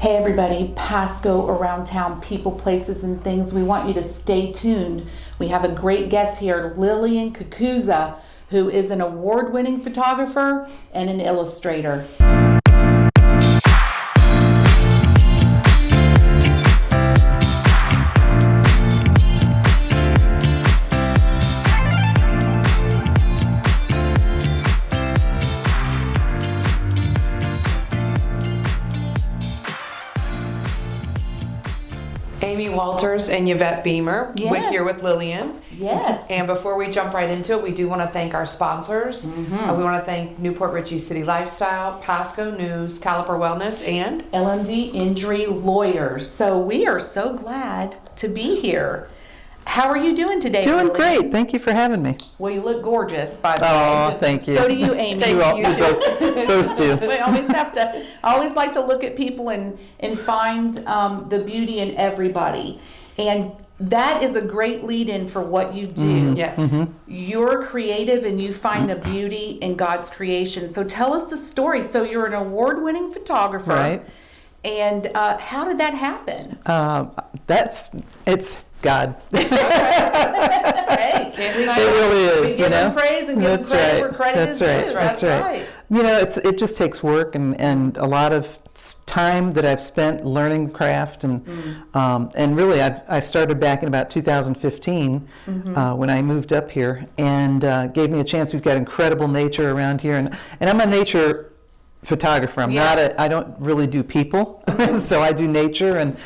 Hey everybody, Pasco Around Town, people, places, and things. We want you to stay tuned. We have a great guest here, Lillian Cucuzza, who is an award-winning photographer and an illustrator. Amy Walters and Yvette Beamer. Yes. We're here with Lillian. Yes. And before we jump right into it, we do want to thank our sponsors. We want to thank Newport Richey City Lifestyle, Pasco News, Caliper Wellness, and LMD Injury Lawyers. So we are so glad to be here. How are you doing today, Doing Lillian? great. Thank you for having me. Well, you look gorgeous, by the way. Oh, thank you. So do you, Amy. You both do. We always have to. I always like to look at people and find the beauty in everybody, and that is a great lead-in for what you do. yes. You're creative and you find the beauty in God's creation. So tell us the story. So you're an award-winning photographer, Right. And how did that happen? It's God. Hey, can't deny It really is. We give him praise and give him credit where credit is due. That's right. You know, it just takes work and a lot of time that I've spent learning the craft and really I started back in about 2015 when I moved up here and gave me a chance. We've got incredible nature around here and I'm a nature photographer. I don't really do people, so I do nature and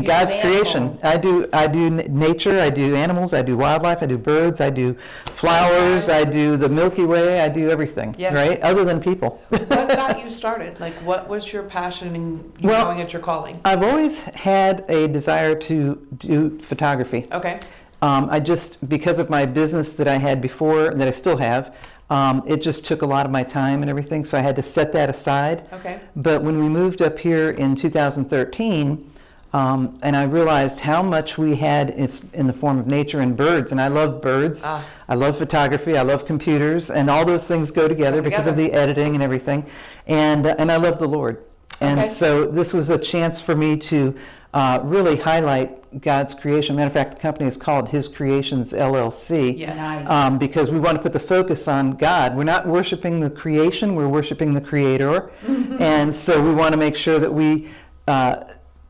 God's creation. I do nature, I do animals, I do wildlife, I do birds, I do flowers, I do the Milky Way, I do everything, right? Other than people. What got you started? Like, what was your passion in knowing it's your calling? I've always had a desire to do photography. Okay. I just, because of my business that I had before, that I still have, it just took a lot of my time and everything, so I had to set that aside. Okay. But when we moved up here in 2013, and I realized how much we had in the form of nature and birds, and I love birds, I love photography, I love computers, and all those things go together because of the editing and everything, and I love the Lord. And so this was a chance for me to really highlight God's creation. Matter of fact, the company is called His Creations LLC. Yes. Nice. Because we want to put the focus on God. We're not worshiping the creation, we're worshiping the Creator. And so we want to make sure that we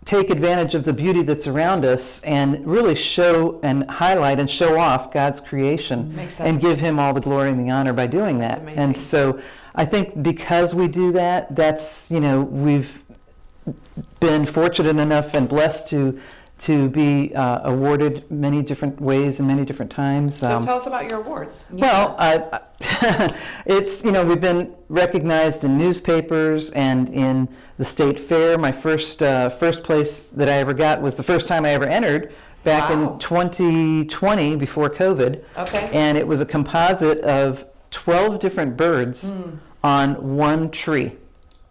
take advantage of the beauty that's around us and really show and highlight and show off God's creation. Makes sense. And give Him all the glory and the honor by doing that. That's amazing. And so I think because we do that, that's, we've been fortunate enough and blessed to be awarded many different ways and many different times. So tell us about your awards. Well, it's, we've been recognized in newspapers and in the state fair. My first place that I ever got was the first time I ever entered back in 2020 before COVID. Okay. And it was a composite of 12 different birds on one tree.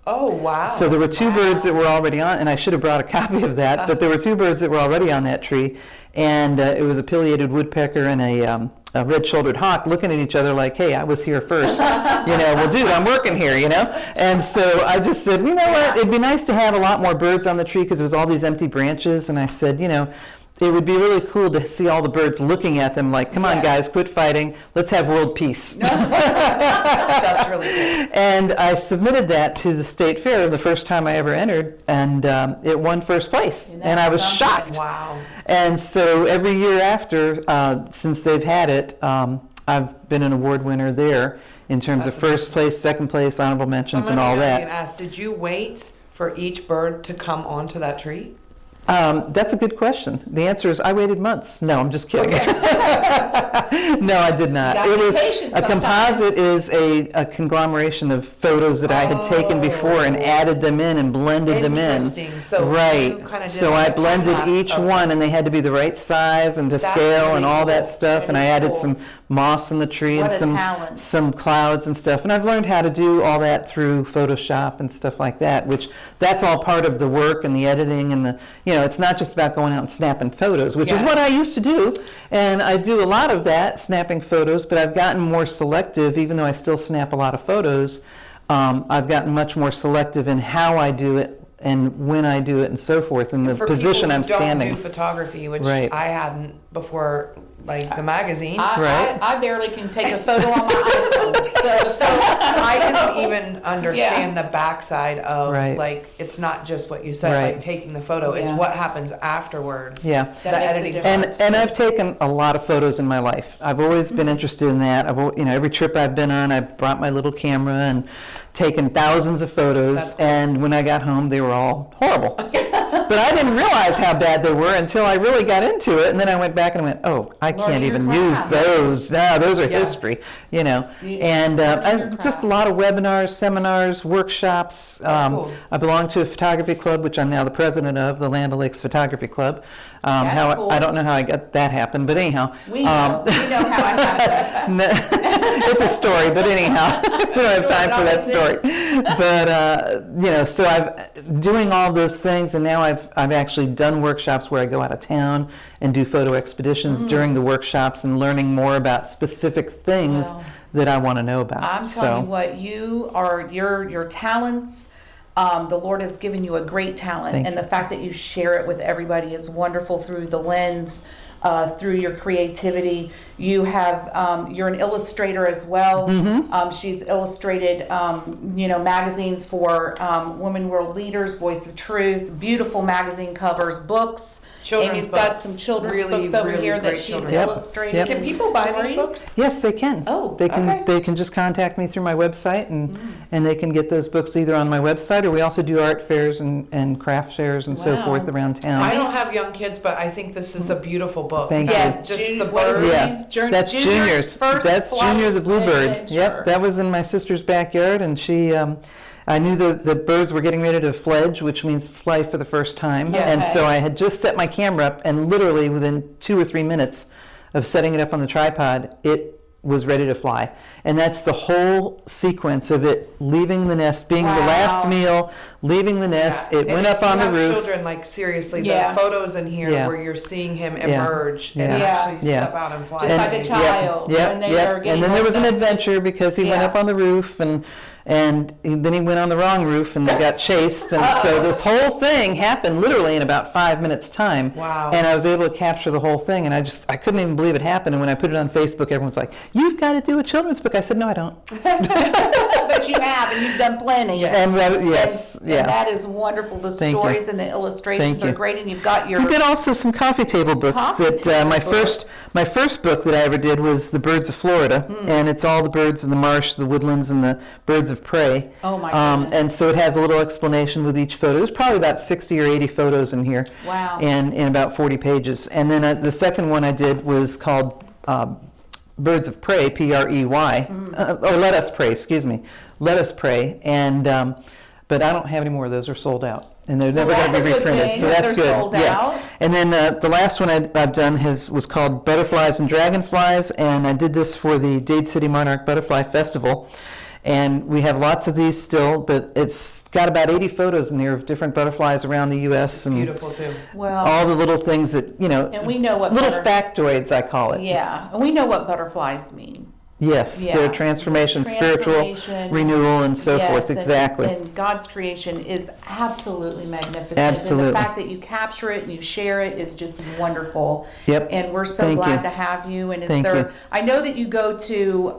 Oh, wow. So there were two birds that were already on, and I should have brought a copy of that, but there were two birds that were already on that tree, and it was a pileated woodpecker and a red-shouldered hawk looking at each other like, hey, I was here first. Well, dude, I'm working here, And so I just said, you know what, it'd be nice to have a lot more birds on the tree because it was all these empty branches, and I said, it would be really cool to see all the birds looking at them like, come on, guys, quit fighting. Let's have world peace. That's really good. And I submitted that to the state fair the first time I ever entered, and it won first place. And I was shocked. Wow. And so every year after, since they've had it, I've been an award winner there in terms of first place, second place, honorable mentions, and all that. Ask, did you wait for each bird to come onto that tree? That's a good question. The answer is I waited months. No, I'm just kidding. No, I did not. It was a composite is a conglomeration of photos that I had taken before and added them in and blended them in. Interesting. So right. You kind of did so I blended each one, and they had to be the right size and to scale really and all that stuff. And I added cool. some moss in the tree What and some clouds and stuff. And I've learned how to do all that through Photoshop and stuff like that, which that's all part of the work and the editing and the, it's not just about going out and snapping photos, which is what I used to do. And I do a lot of that, snapping photos, but I've gotten more selective, even though I still snap a lot of photos. I've gotten much more selective in how I do it and when I do it and so forth, and the For position people I'm who don't standing. do photography, which Right. I hadn't before, like the magazine. Right. I barely can take a photo on my iPhone. So I didn't even understand the backside of Right. like, it's not just what you said, Right. like taking the photo, it's Yeah. what happens afterwards. Yeah. That The makes the editing difference. And I've taken a lot of photos in my life. I've always been interested in that. Every trip I've been on, I brought my little camera and taken thousands of photos. That's cool. And when I got home, they were all horrible. But I didn't realize how bad they were until I really got into it. And then I went back and went, oh, I Learning can't your even use craft. those. No, those are Yeah. history, You- And learning your just a craft. lot of webinars, seminars, workshops. That's cool. I belong to a photography club, which I'm now the president of, the Land O'Lakes Photography Club. That's cool. I don't know how I got that happened, but anyhow. We know how it happened. It's a story, but anyhow, we don't have time for that story. But so I've doing all those things, and now I've actually done workshops where I go out of town and do photo expeditions during the workshops and learning more about specific things Wow. that I want to know about. I'm telling you what, you are your talents. The Lord has given you a great talent, Thank and the fact that you share it with everybody is wonderful through the lens, through your creativity. You have you're an illustrator as well. She's illustrated magazines for Women World Leaders, Voice of Truth, beautiful magazine covers, books. Children's Amy's got books. some children's Really, books over really here that great she's children's books. illustrated. Yep. Can and people buy these stories. books? Yes, they can. Oh, they can. okay. They can just contact me through my website, and they can get those books either on my website, or we also do art fairs and craft fairs and so Wow. forth around town. I don't have young kids, but I think this is a beautiful book. Thank you. Yes, Just June- the what is birds. it? Yeah, Junior's that's Junior's. first That's flight Junior the bluebird. adventure. Yep, that was in my sister's backyard, and she. I knew the birds were getting ready to fledge, which means fly for the first time. Yes. And Okay. so I had just set my camera up, and literally within 2 or 3 minutes of setting it up on the tripod, it was ready to fly. And that's the whole sequence of it leaving the nest, being the last Wow. meal, leaving the nest. Yeah. It And went if up on you the have roof. Children, like seriously, Yeah. the photos in here Yeah. where you're seeing him Yeah. emerge Yeah. and Yeah. actually Yeah. step out and fly. Just is like a amazing. child. when they are getting And then there was an old enough to- adventure because he went Yeah. up on the roof and then he went on the wrong roof and got chased. And so this whole thing happened literally in about 5 minutes time. Wow. And I was able to capture the whole thing. And I couldn't even believe it happened. And when I put it on Facebook, everyone's like, "You've got to do a children's book." I said, "No, I don't." But you have, and you've done plenty. And yes, And yeah. that is wonderful. The Thank you. stories and the illustrations Thank are you. great, and you've got your. We did also some coffee table books. Coffee that table my books. first book that I ever did was The Birds of Florida, and it's all the birds in the marsh, the woodlands, and the birds of prey. Oh, my goodness. And so it has a little explanation with each photo. There's probably about 60 or 80 photos in here. Wow. And in about 40 pages. And then the second one I did was called Birds of Prey, Prey, or Let Us Pray, excuse me, Let Us Pray. And but I don't have any more. Those are sold out. And they're never Well, going to be that's a good reprinted, thing so that that's they're good. sold Yeah. out. And then the last one I've done was called Butterflies and Dragonflies, and I did this for the Dade City Monarch Butterfly Festival. And we have lots of these still, but it's got about 80 photos in there of different butterflies around the U.S. and Beautiful too. Well, all the little things that, and we know what little butter- factoids, I call it. Yeah, and we know what butterflies mean. Yes, Yeah. their transformation, spiritual Transformation. renewal, and so Yes, forth. and- Exactly. And God's creation is absolutely magnificent. Absolutely. And the fact that you capture it and you share it is just wonderful. Yep. And we're so Thank glad you. to have you. And is Thank there? you. I know that you go to.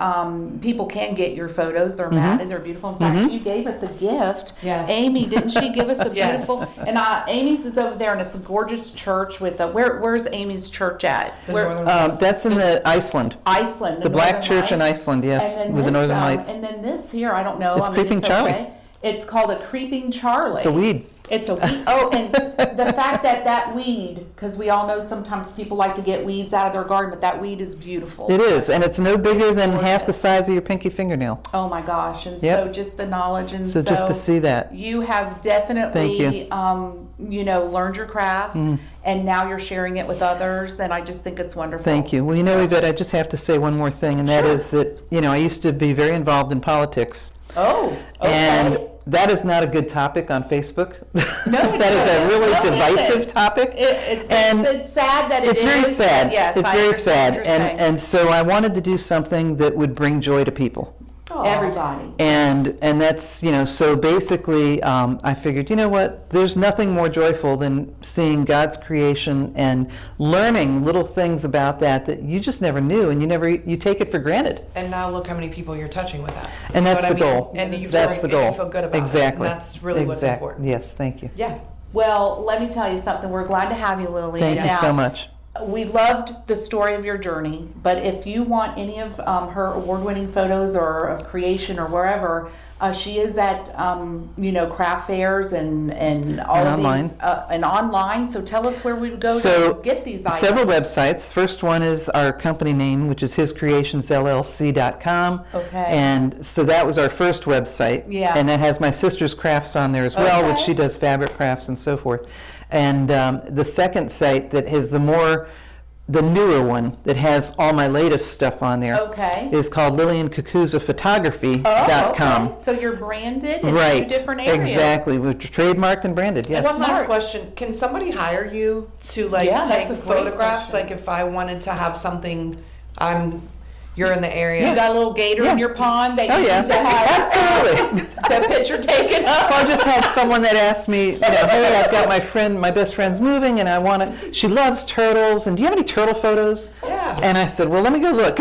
People can get your photos. They're matted. They're beautiful. In fact, you gave us a gift. Yes. Amy, didn't she give us a Yes. beautiful? And Amy's is over there, and it's a gorgeous church with a. Where's Amy's church at? The Where? Northern Lights. That's in the Iceland. Iceland. The Black Northern Church in Lights. Iceland, yes, And then with the this, Northern Lights. And then this here, I don't know. It's Creeping Charlie. Okay. It's called a creeping Charlie. It's a weed. It's a weed. Oh, and the fact that weed, because we all know sometimes people like to get weeds out of their garden, but that weed is beautiful. It is, and it's no bigger than Gorgeous. half the size of your pinky fingernail. Oh my gosh! And Yep. so just the knowledge, and So just to see that. you have definitely, Thank learned your craft, and now you're sharing it with others, and I just think it's wonderful. Thank you. Well, Yvette, I just have to say one more thing, and that Sure. is that, I used to be very involved in politics. Oh, okay. And that is not a good topic on Facebook. No, That is a really no, it divisive isn't. topic. It's sad that It's very sad. Yes, It's I very understand sad. what you're saying. And so I wanted to do something that would bring joy to people. Aw. Everybody. And that's, you know, so basically I figured, you know what, there's nothing more joyful than seeing God's creation and learning little things about that you just never knew, and you take it for granted. And now look how many people you're touching with that. And You know that's what the I mean? goal. And you That's feel, the goal. And you feel good about Exactly. it. And that's really what's important. Yes, thank you. Yeah. Well, let me tell you something. We're glad to have you, Lily. Thank you Now, so much. we loved the story of your journey, but if you want any of her award-winning photos or of creation or wherever, she is at craft fairs and all And of online. these and online. So tell us where we would go So, to get these items. Several websites. First one is our company name, which is hiscreationsllc.com. Okay. And so that was our first website. Yeah. And that has my sister's crafts on there as well, which Okay. she does fabric crafts and so forth. And the second site that has the newer one that has all my latest stuff on there Okay. is called Lillian Cucuzza Photography.com. Oh, okay. So you're branded in Right. two different areas. Exactly. We're trademarked and branded. Yes. One last Smart. question. Can somebody hire you to Yeah, that's take a great photographs? question. Like if I wanted to have something, you're in the area. You got a little gator Yeah. in your pond that Oh, you yeah. need to have Absolutely. the picture taken up. I just had someone that asked me, hey, I've got my best friend's moving, and she loves turtles, and do you have any turtle photos? Yeah. And I said, well, let me go look.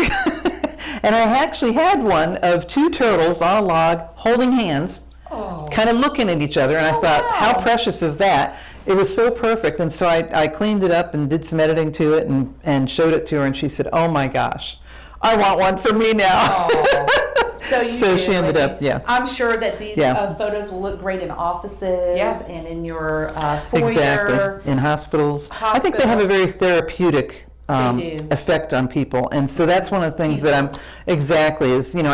And I actually had one of two turtles on a log holding hands, Oh. kind of looking at each other, and I thought, wow. how precious is that? It was so perfect, and so I cleaned it up and did some editing to it and showed it to her, and she said, oh my gosh, I want one for me now. So she ended up, yeah. I'm sure that these Yeah. photos will look great in offices Yeah. and in your foyer. Exactly, in hospitals. I think they have a very therapeutic They do. effect on people, and so that's one of the things that I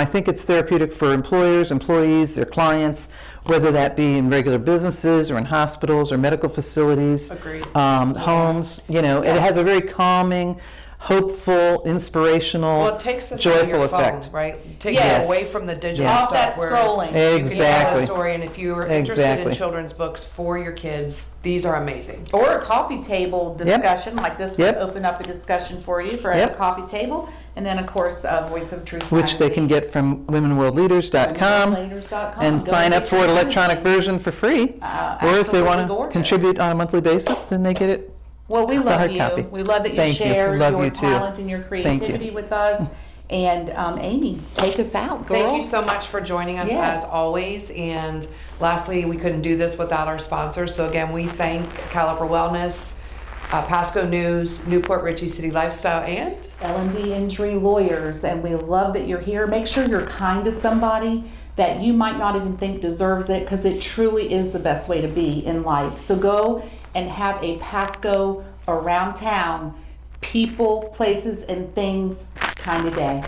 think it's therapeutic for employers, employees, their clients, whether that be in regular businesses or in hospitals or medical facilities. Agreed. Homes, it has a very calming, hopeful, inspirational, Well, it takes us out of joyful your effect. phone, right? It takes Yes. you away from the digital Yes. Off stuff that where scrolling. you can tell Exactly. a story. And if you are interested in Exactly. children's books for your kids, these are amazing. Or a coffee table discussion, like this would Yep. open up a discussion for you for at Yep. the coffee table. And then, of course, Voice of Truth Which they can get from womenworldleaders.com. womenworldleaders.com. and sign up for an electronic version for free. Or if they absolutely want to gorgeous. contribute on a monthly basis, then they get it. Well, we love hard you. copy. We love that you Thank you. share Love your you too. talent and your Thank you. creativity with us. And Amy, take us out, girl. Thank you so much for joining us Yes. as always. And lastly, we couldn't do this without our sponsors. So again, we thank Caliper Wellness, Pasco News, Newport Richey City Lifestyle, and L&D Injury Lawyers, and we love that you're here. Make sure you're kind to somebody that you might not even think deserves it, because it truly is the best way to be in life. So go and have a Pasco Around Town, people, places, and things kind of day.